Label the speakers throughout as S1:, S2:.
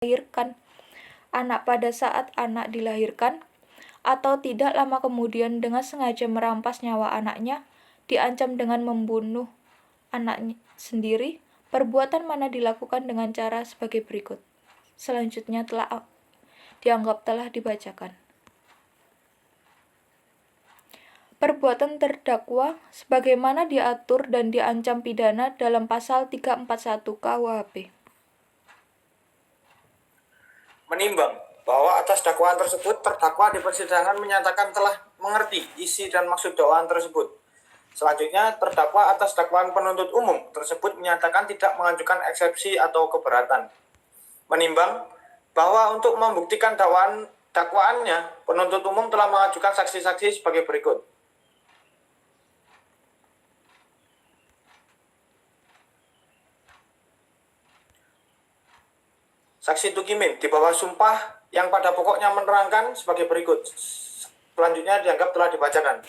S1: melahirkan anak pada saat anak dilahirkan, atau tidak lama kemudian dengan sengaja merampas nyawa anaknya, diancam dengan membunuh anaknya sendiri, perbuatan mana dilakukan dengan cara sebagai berikut. Selanjutnya dianggap telah dibacakan. Perbuatan terdakwa sebagaimana diatur dan diancam pidana dalam pasal 341 KUHP.
S2: Menimbang bahwa atas dakwaan tersebut terdakwa di persidangan menyatakan telah mengerti isi dan maksud dakwaan tersebut. Selanjutnya, terdakwa atas dakwaan penuntut umum tersebut menyatakan tidak mengajukan eksepsi atau keberatan. Menimbang bahwa untuk membuktikan dakwaannya, penuntut umum telah mengajukan saksi-saksi sebagai berikut. Saksi Tukimin di bawah sumpah yang pada pokoknya menerangkan sebagai berikut. Selanjutnya dianggap telah dibacakan.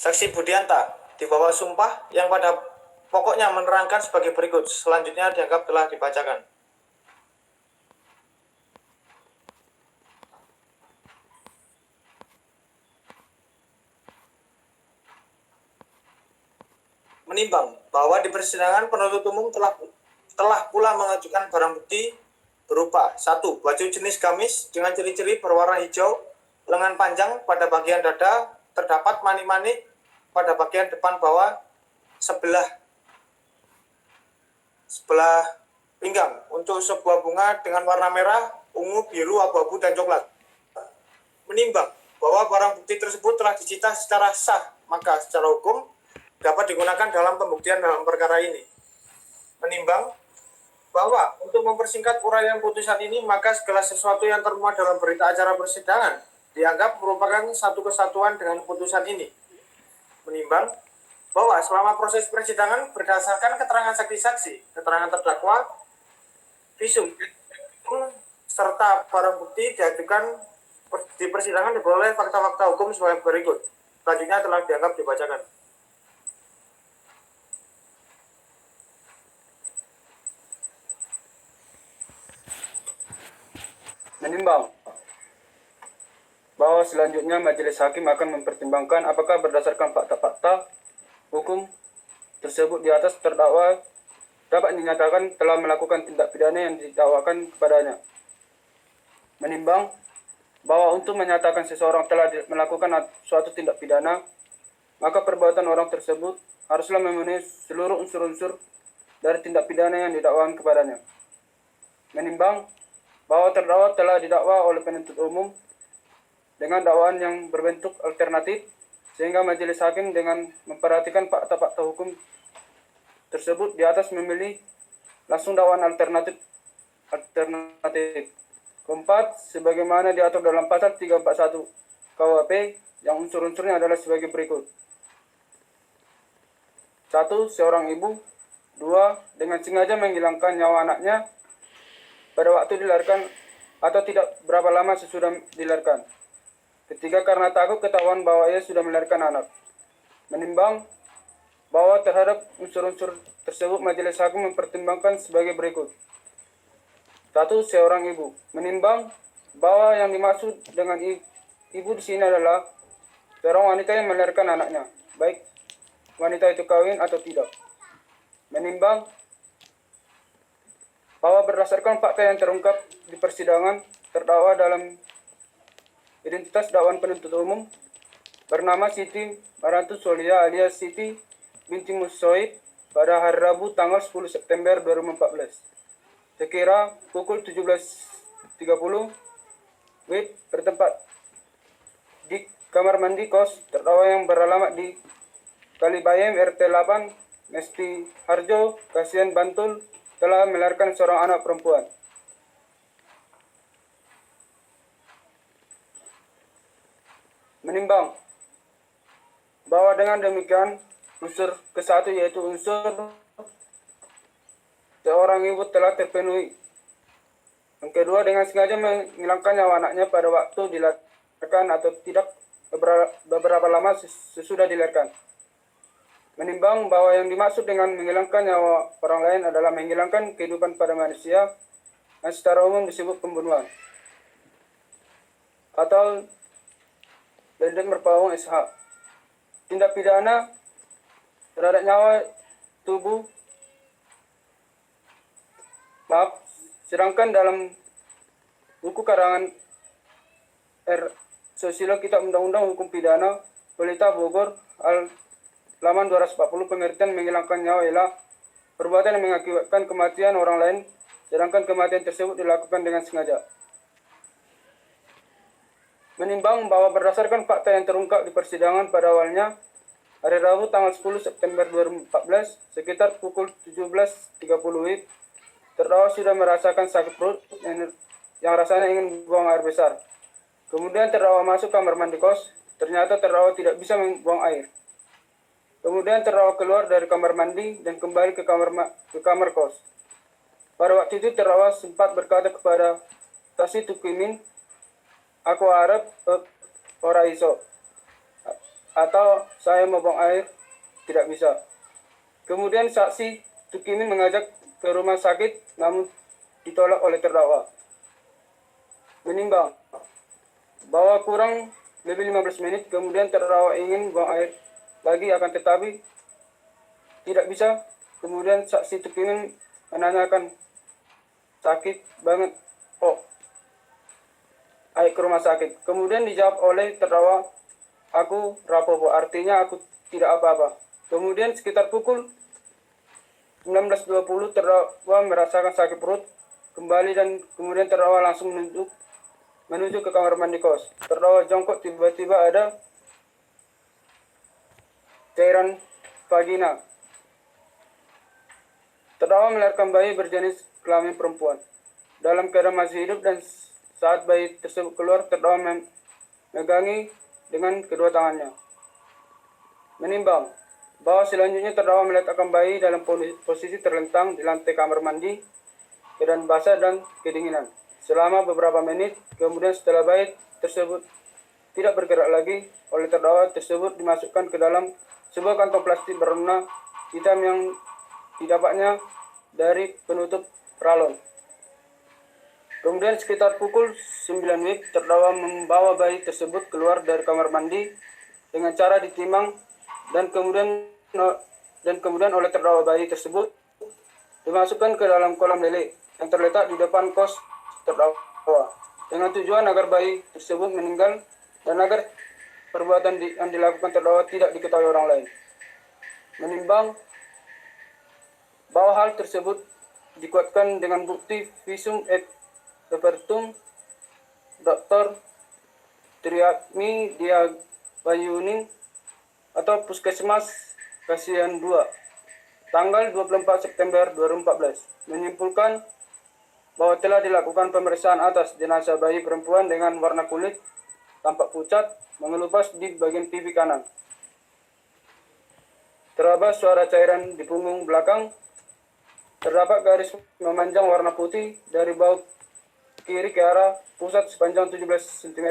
S2: Saksi Budianta di bawah sumpah yang pada pokoknya menerangkan sebagai berikut. Selanjutnya dianggap telah dibacakan. Menimbang bahwa di persidangan penuntut umum telah pula mengajukan barang bukti berupa 1. Baju jenis gamis dengan ciri-ciri berwarna hijau, lengan panjang pada bagian dada, terdapat manik-manik pada bagian depan bawah sebelah pinggang untuk sebuah bunga dengan warna merah, ungu, biru, abu-abu, dan coklat. Menimbang bahwa barang bukti tersebut telah disita secara sah, maka secara hukum dapat digunakan dalam pembuktian dalam perkara ini. Menimbang bahwa untuk mempersingkat uraian putusan ini, maka segala sesuatu yang termuat dalam berita acara persidangan dianggap merupakan satu kesatuan dengan putusan ini. Menimbang bahwa selama proses persidangan berdasarkan keterangan saksi-saksi, keterangan terdakwa, visum, serta barang bukti diajukan di persidangan diperoleh fakta-fakta hukum sebagai berikut. Selanjutnya telah dianggap dibacakan.
S3: Menimbang bahwa selanjutnya majelis hakim akan mempertimbangkan apakah berdasarkan fakta-fakta hukum tersebut di atas terdakwa dapat dinyatakan telah melakukan tindak pidana yang didakwakan kepadanya. Menimbang bahwa untuk menyatakan seseorang telah melakukan suatu tindak pidana, maka perbuatan orang tersebut haruslah memenuhi seluruh unsur-unsur dari tindak pidana yang didakwakan kepadanya. Menimbang bahwa terdakwa telah didakwa oleh penuntut umum dengan dakwaan yang berbentuk alternatif, sehingga majelis hakim dengan memperhatikan fakta-fakta hukum tersebut di atas memilih langsung dakwaan alternatif. Keempat, sebagaimana diatur dalam pasal 341 KUHP yang unsur-unsurnya adalah sebagai berikut. 1. Seorang ibu. 2. Dengan sengaja menghilangkan nyawa anaknya pada waktu dilahirkan atau tidak berapa lama sesudah dilahirkan. 3. Karena takut ketahuan bahwa ia sudah melahirkan anak. Menimbang bahwa terhadap unsur-unsur tersebut majelis hakim mempertimbangkan sebagai berikut. 1. Seorang ibu. Menimbang bahwa yang dimaksud dengan ibu di sini adalah seorang wanita yang melahirkan anaknya, baik wanita itu kawin atau tidak. Menimbang bahwa berdasarkan fakta yang terungkap di persidangan, terdakwa dalam identitas dakwaan penuntut umum bernama Siti Marantu Solia alias Siti binti Musoid pada hari Rabu tanggal 10 September 2014. Sekira pukul 17.30 WIB bertempat di kamar mandi kos terdakwa yang beralamat di Kalibayem RT 8 Mesti Harjo, Kasihan, Bantul telah melahirkan seorang anak perempuan. Menimbang bahwa dengan demikian unsur ke-1 yaitu unsur seorang ibu telah terpenuhi. Yang kedua, dengan sengaja menghilangkan nyawa anaknya pada waktu dilahirkan atau tidak beberapa lama sesudah dilahirkan. Menimbang bahwa yang dimaksud dengan menghilangkan nyawa orang lain adalah menghilangkan kehidupan pada manusia yang secara umum disebut pembunuhan atau Dendeng Merpawang SH. Tindak pidana terhadap nyawa tubuh sedangkan dalam buku karangan Susilo Kitab Undang-Undang Hukum Pidana Pelita Bogor halaman 240 pengertian menghilangkan nyawa ialah perbuatan yang mengakibatkan kematian orang lain sedangkan kematian tersebut dilakukan dengan sengaja. Menimbang bahwa berdasarkan fakta yang terungkap di persidangan pada awalnya, hari Rabu tanggal 10 September 2014, sekitar pukul 17.30 WIB, terdakwa sudah merasakan sakit perut yang rasanya ingin buang air besar. Kemudian terdakwa masuk kamar mandi kos, ternyata terdakwa tidak bisa membuang air. Kemudian terdakwa keluar dari kamar mandi dan kembali ke kamar kos. Pada waktu itu terdakwa sempat berkata kepada saksi Tukimin, "Aku harap ora iso," atau "saya mau buang air, tidak bisa." Kemudian saksi Tukimin mengajak ke rumah sakit namun ditolak oleh terdakwa. Menimbang bahwa kurang lebih 15 menit kemudian terdakwa ingin buang air lagi akan tetapi tidak bisa. Kemudian saksi Tukimin menanyakan, "Sakit banget kok, ayo ke rumah sakit." Kemudian dijawab oleh terdakwa, "Aku rapopo," artinya aku tidak apa-apa. Kemudian sekitar pukul 19.20 terdakwa merasakan sakit perut kembali dan kemudian terdakwa langsung menuju ke kamar mandi kos. Terdakwa jongkok, tiba-tiba ada cairan vagina. Terdakwa melahirkan bayi berjenis kelamin perempuan dalam keadaan masih hidup dan saat bayi tersebut keluar terdakwa memegangi dengan kedua tangannya. Menimbang bahwa selanjutnya terdakwa meletakkan bayi dalam posisi terlentang di lantai kamar mandi keadaan basah dan kedinginan selama beberapa menit. Kemudian setelah bayi tersebut tidak bergerak lagi, oleh terdakwa tersebut dimasukkan ke dalam sebuah kantong plastik berwarna hitam yang didapatnya dari penutup ralon. Kemudian sekitar pukul 9 WIB terdakwa membawa bayi tersebut keluar dari kamar mandi dengan cara ditimbang dan kemudian oleh terdakwa bayi tersebut dimasukkan ke dalam kolam lele yang terletak di depan kos terdakwa dengan tujuan agar bayi tersebut meninggal dan agar perbuatan yang dilakukan terdakwa tidak diketahui orang lain. Menimbang bahwa hal tersebut dikuatkan dengan bukti visum et repertum Dr. Triatmi Diabayuning atau Puskesmas Kasihan 2 tanggal 24 September 2014 menyimpulkan bahwa telah dilakukan pemeriksaan atas jenazah bayi perempuan dengan warna kulit tampak pucat mengelupas di bagian pipi kanan. Terdapat suara cairan di punggung belakang. Terdapat garis memanjang warna putih dari bahu kiri ke arah pusat sepanjang 17 cm,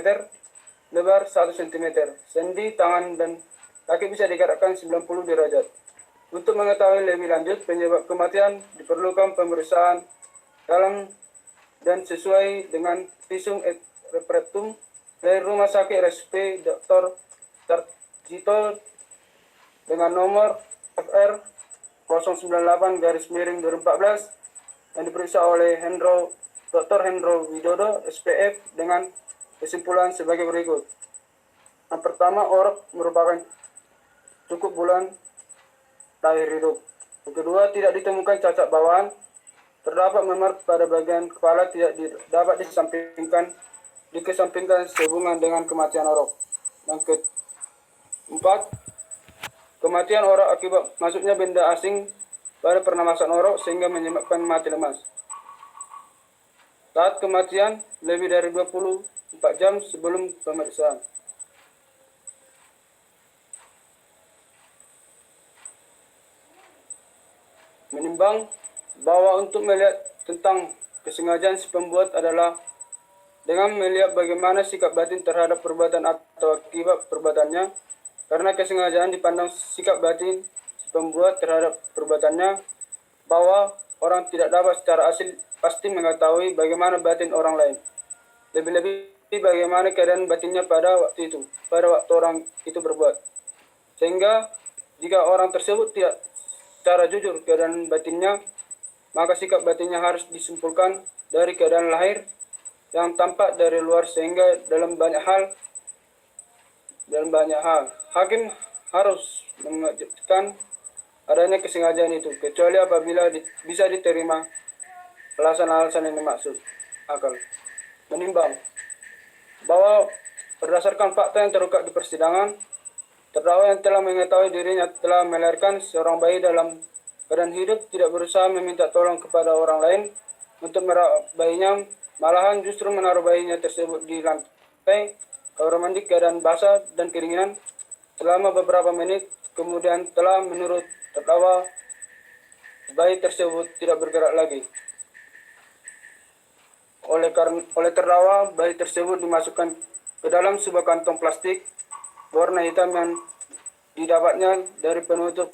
S3: lebar 1 cm. Sendi, tangan, dan kaki bisa digerakkan 90 derajat. Untuk mengetahui lebih lanjut penyebab kematian diperlukan pemeriksaan dalam dan sesuai dengan visum et repertum dari Rumah Sakit RSP Dr. Sarjito dengan nomor FR 098-2014 yang diperiksa oleh Dr. Hendro Widodo SPF dengan kesimpulan sebagai berikut. Yang pertama, orang merupakan cukup bulan lahir hidup. Yang kedua, tidak ditemukan cacat bawaan. Terdapat memar pada bagian kepala tidak dapat dikesampingkan sehubungan dengan kematian orok. Yang keempat, kematian orok akibat masuknya benda asing pada pernapasan orok sehingga menyebabkan mati lemas. Saat kematian lebih dari 24 jam sebelum pemeriksaan. Menimbang bahwa untuk melihat tentang kesengajaan si pembuat adalah dengan melihat bagaimana sikap batin terhadap perbuatan atau akibat perbuatannya, karena kesengajaan dipandang sikap batin pembuat terhadap perbuatannya, bahwa orang tidak dapat secara asli pasti mengetahui bagaimana batin orang lain. Lebih-lebih bagaimana keadaan batinnya pada waktu orang itu berbuat. Sehingga jika orang tersebut tidak secara jujur keadaan batinnya, maka sikap batinnya harus disimpulkan dari keadaan lahir yang tampak dari luar, sehingga dalam banyak hal hakim harus mengejutkan adanya kesengajaan itu, kecuali apabila bisa diterima alasan-alasan yang dimaksud akal. Menimbang bahwa berdasarkan fakta yang terungkap di persidangan, terdakwa yang telah mengetahui dirinya telah melahirkan seorang bayi dalam keadaan hidup tidak berusaha meminta tolong kepada orang lain untuk merawat bayinya, malahan justru menaruh bayinya tersebut di lantai kamar mandi keadaan basah dan kedinginan selama beberapa menit, kemudian telah menurut terdakwa bayi tersebut tidak bergerak lagi. Oleh terdakwa, bayi tersebut dimasukkan ke dalam sebuah kantong plastik warna hitam yang didapatnya dari penutup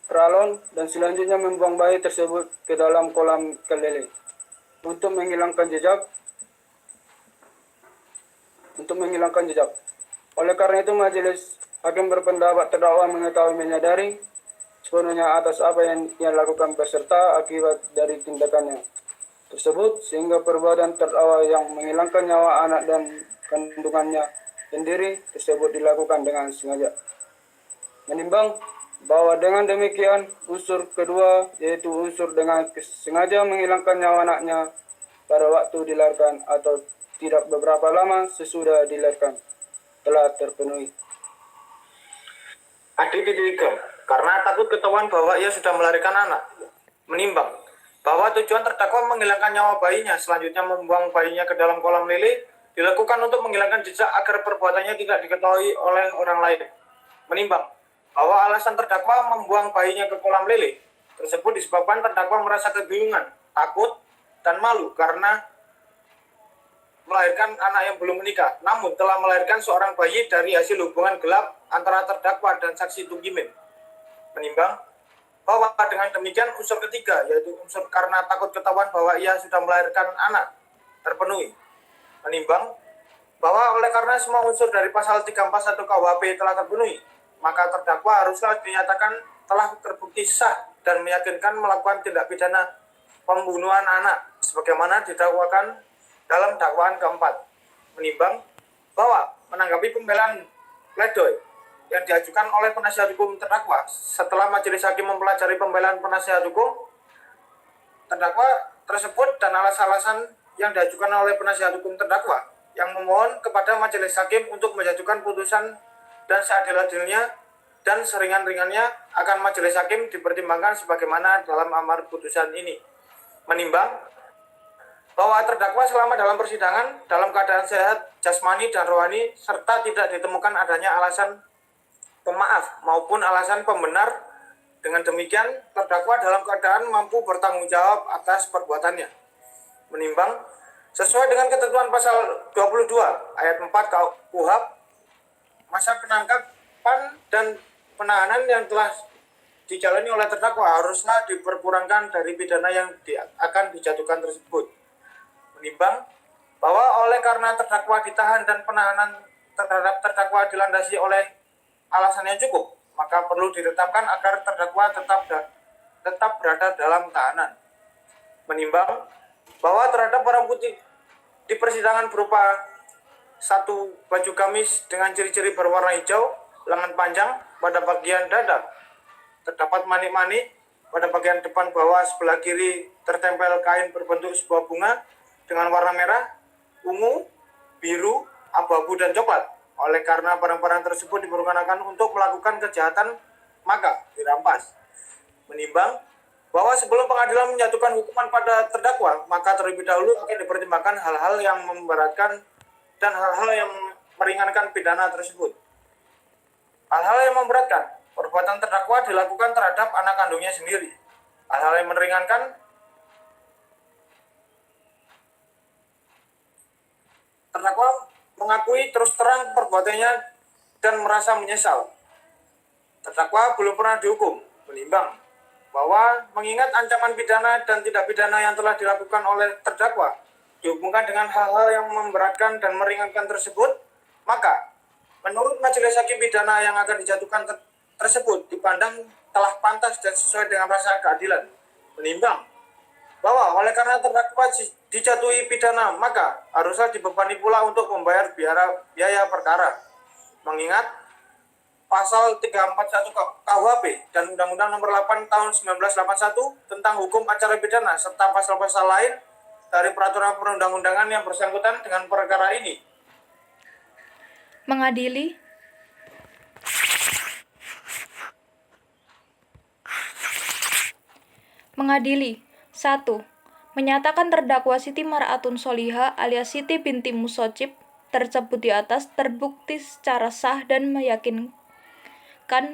S3: peralon, dan selanjutnya membuang bayi tersebut ke dalam kolam ikan lele untuk menghilangkan jejak. Oleh karena itu, majelis hakim berpendapat terdakwa mengetahui menyadari sepenuhnya atas apa yang ia lakukan beserta akibat dari tindakannya tersebut, sehingga perbuatan terdakwa yang menghilangkan nyawa anak dan kandungannya sendiri tersebut dilakukan dengan sengaja. Menimbang bahwa dengan demikian unsur kedua, yaitu unsur dengan sengaja menghilangkan nyawa anaknya pada waktu dilahirkan atau tidak beberapa lama sesudah dilahirkan, telah terpenuhi.
S2: Adik ketiga, karena takut ketahuan bahwa ia sudah melahirkan anak. Menimbang bahwa tujuan terdakwa menghilangkan nyawa bayinya, selanjutnya membuang bayinya ke dalam kolam lele, dilakukan untuk menghilangkan jejak agar perbuatannya tidak diketahui oleh orang lain. Menimbang bahwa alasan terdakwa membuang bayinya ke kolam lele tersebut disebabkan terdakwa merasa kebingungan, takut, dan malu karena melahirkan anak yang belum menikah, namun telah melahirkan seorang bayi dari hasil hubungan gelap antara terdakwa dan saksi tunggimin. Menimbang bahwa dengan demikian unsur ketiga, yaitu unsur karena takut ketahuan bahwa ia sudah melahirkan anak, terpenuhi. Menimbang bahwa oleh karena semua unsur dari pasal 341 KUHP telah terpenuhi, maka terdakwa haruslah dinyatakan telah terbukti sah dan meyakinkan melakukan tindak pidana pembunuhan anak sebagaimana didakwakan dalam dakwaan keempat. Menimbang bahwa menanggapi pembelaan pledoi yang diajukan oleh penasihat hukum terdakwa, setelah majelis hakim mempelajari pembelaan penasihat hukum terdakwa tersebut dan alasan-alasan yang diajukan oleh penasihat hukum terdakwa, yang memohon kepada majelis hakim untuk menjatuhkan putusan dan seadil-adilnya dan seringan-ringannya akan majelis hakim dipertimbangkan sebagaimana dalam amar putusan ini. Menimbang bahwa terdakwa selama dalam persidangan dalam keadaan sehat jasmani dan rohani serta tidak ditemukan adanya alasan pemaaf maupun alasan pembenar. Dengan demikian, terdakwa dalam keadaan mampu bertanggung jawab atas perbuatannya. Menimbang sesuai dengan ketentuan pasal 22 ayat 4 KUHP, masa penangkapan dan penahanan yang telah dijalani oleh terdakwa haruslah diperkurangkan dari pidana yang akan dijatuhkan tersebut. Menimbang bahwa oleh karena terdakwa ditahan dan penahanan terhadap terdakwa dilandasi oleh alasan yang cukup, maka perlu ditetapkan agar terdakwa tetap berada dalam tahanan. Menimbang bahwa terhadap barang bukti di persidangan berupa satu baju gamis dengan ciri-ciri berwarna hijau, lengan panjang pada bagian dada, terdapat manik-manik pada bagian depan bawah sebelah kiri, tertempel kain berbentuk sebuah bunga dengan warna merah, ungu, biru, abu-abu, dan coklat. Oleh karena barang-barang tersebut dipergunakan untuk melakukan kejahatan, maka dirampas. Menimbang bahwa sebelum pengadilan menjatuhkan hukuman pada terdakwa, maka terlebih dahulu akan dipertimbangkan hal-hal yang memberatkan dan hal-hal yang meringankan pidana tersebut. Hal-hal yang memberatkan, perbuatan terdakwa dilakukan terhadap anak kandungnya sendiri. Hal-hal yang meringankan, terdakwa mengakui terus terang perbuatannya dan merasa menyesal. Terdakwa belum pernah dihukum. Menimbang bahwa mengingat ancaman pidana dan tindak pidana yang telah dilakukan oleh terdakwa dihubungkan dengan hal-hal yang memberatkan dan meringankan tersebut, maka menurut majelis hakim pidana yang akan dijatuhkan tersebut dipandang telah pantas dan sesuai dengan rasa keadilan. Menimbang bahwa oleh karena terdakwa dijatuhi pidana, maka haruslah dibebani pula untuk membayar biaya perkara. Mengingat Pasal 341 KUHP dan Undang-Undang Nomor 8 Tahun 1981 tentang Hukum Acara Pidana serta pasal-pasal lain dari peraturan perundang-undangan yang bersangkutan dengan perkara ini.
S1: Mengadili. Mengadili. 1. Menyatakan terdakwa Siti Mar'atun Sholihah alias Siti binti Musocib tersebut di atas terbukti secara sah dan meyakinkan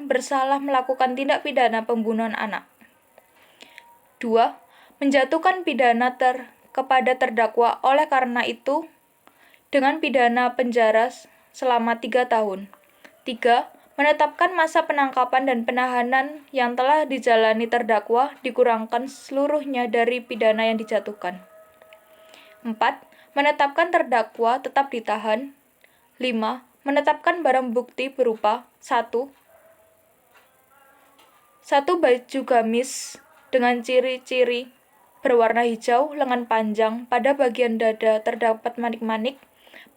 S1: bersalah melakukan tindak pidana pembunuhan anak. 2. Menjatuhkan pidana kepada terdakwa oleh karena itu dengan pidana penjara selama 3 tahun. 3. Menetapkan masa penangkapan dan penahanan yang telah dijalani terdakwa dikurangkan seluruhnya dari pidana yang dijatuhkan. 4. Menetapkan terdakwa tetap ditahan. 5. Menetapkan barang bukti berupa 1. Baju gamis dengan ciri-ciri berwarna hijau, lengan panjang, pada bagian dada terdapat manik-manik,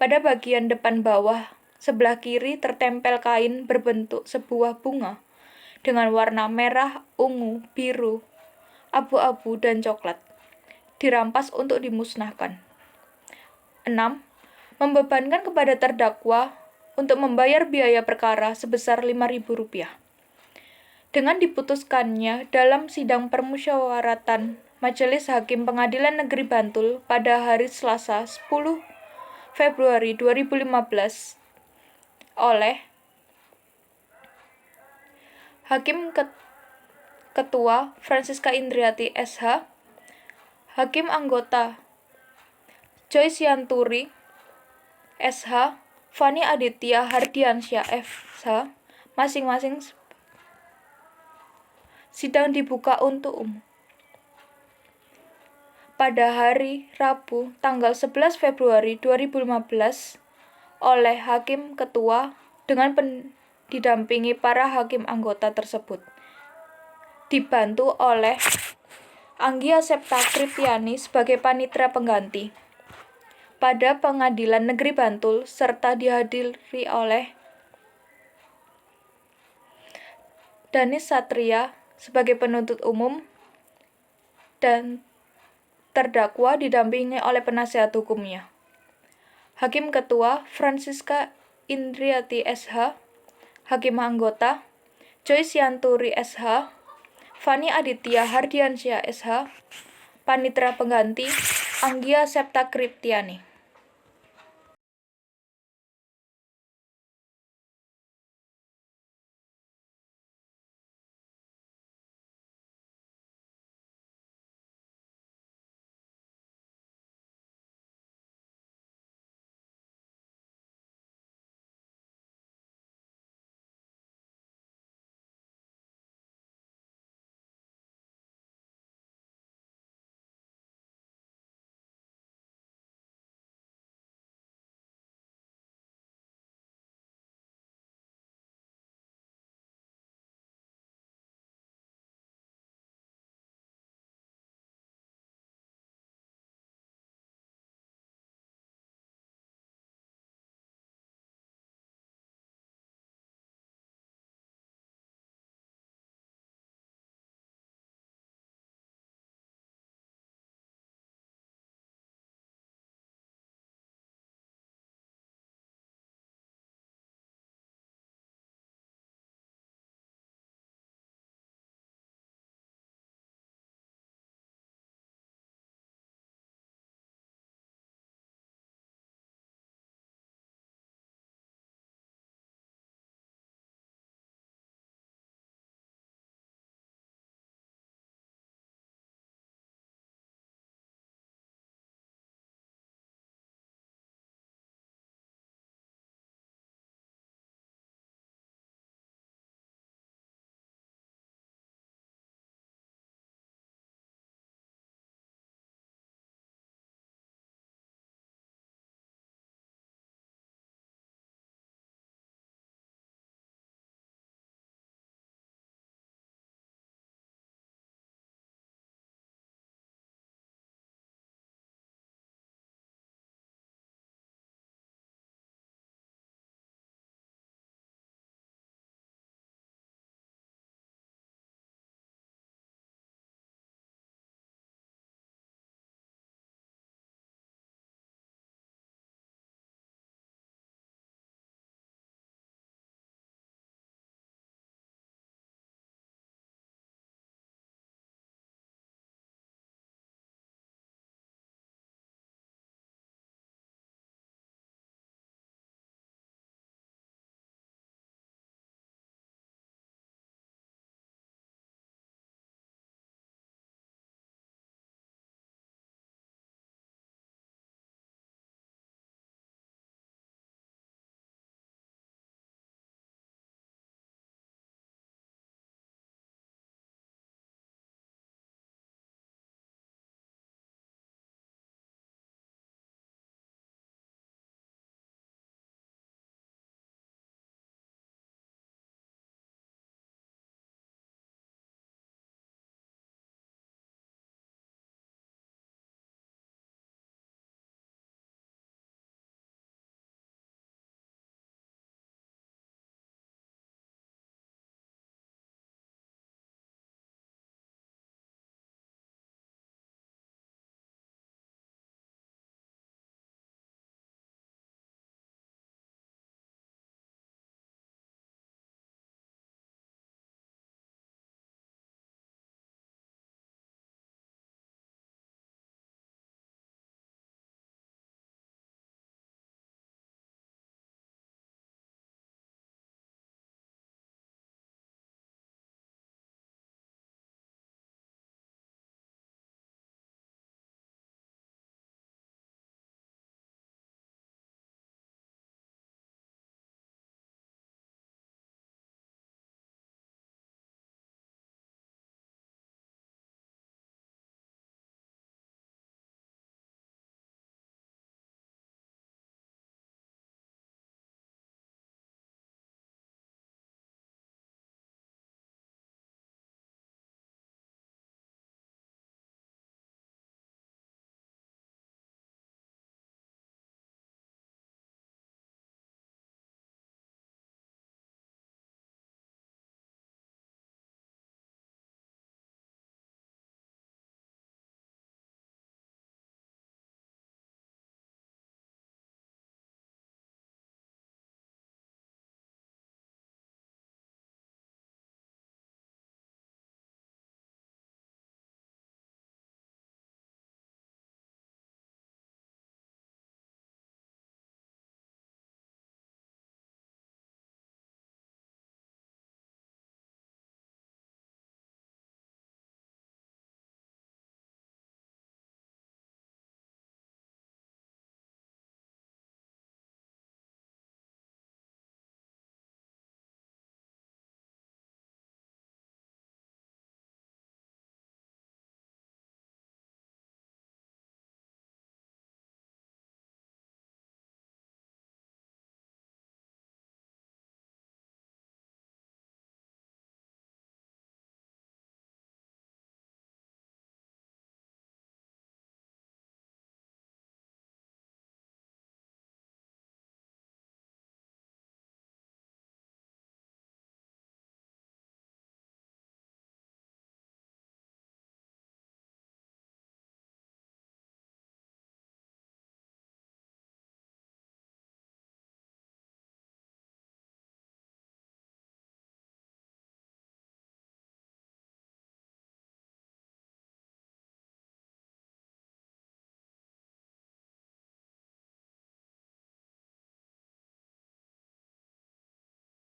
S1: pada bagian depan bawah sebelah kiri tertempel kain berbentuk sebuah bunga dengan warna merah, ungu, biru, abu-abu, dan coklat. Dirampas untuk dimusnahkan. 6. Membebankan kepada terdakwa untuk membayar biaya perkara sebesar Rp5.000. Dengan diputuskannya dalam sidang permusyawaratan Majelis Hakim Pengadilan Negeri Bantul pada hari Selasa 10 Februari 2015 oleh Hakim Ketua Francisca Indriati SH, Hakim Anggota Joyce Yanturi SH, Fani Aditya Hardiansyah SH, masing-masing sidang dibuka untuk umum. Pada hari Rabu tanggal 11 Februari 2015 oleh Hakim Ketua dengan didampingi para hakim anggota tersebut. Dibantu oleh Anggia Septa Kriptiani sebagai panitera pengganti pada Pengadilan Negeri Bantul serta dihadiri oleh Danis Satria sebagai penuntut umum dan terdakwa didampingi oleh penasihat hukumnya. Hakim Ketua Francisca Indriati SH, Hakim Anggota Joyce Yanturi SH, Fani Aditya Hardiansyah SH, panitera pengganti Anggia Septa Kriptiani.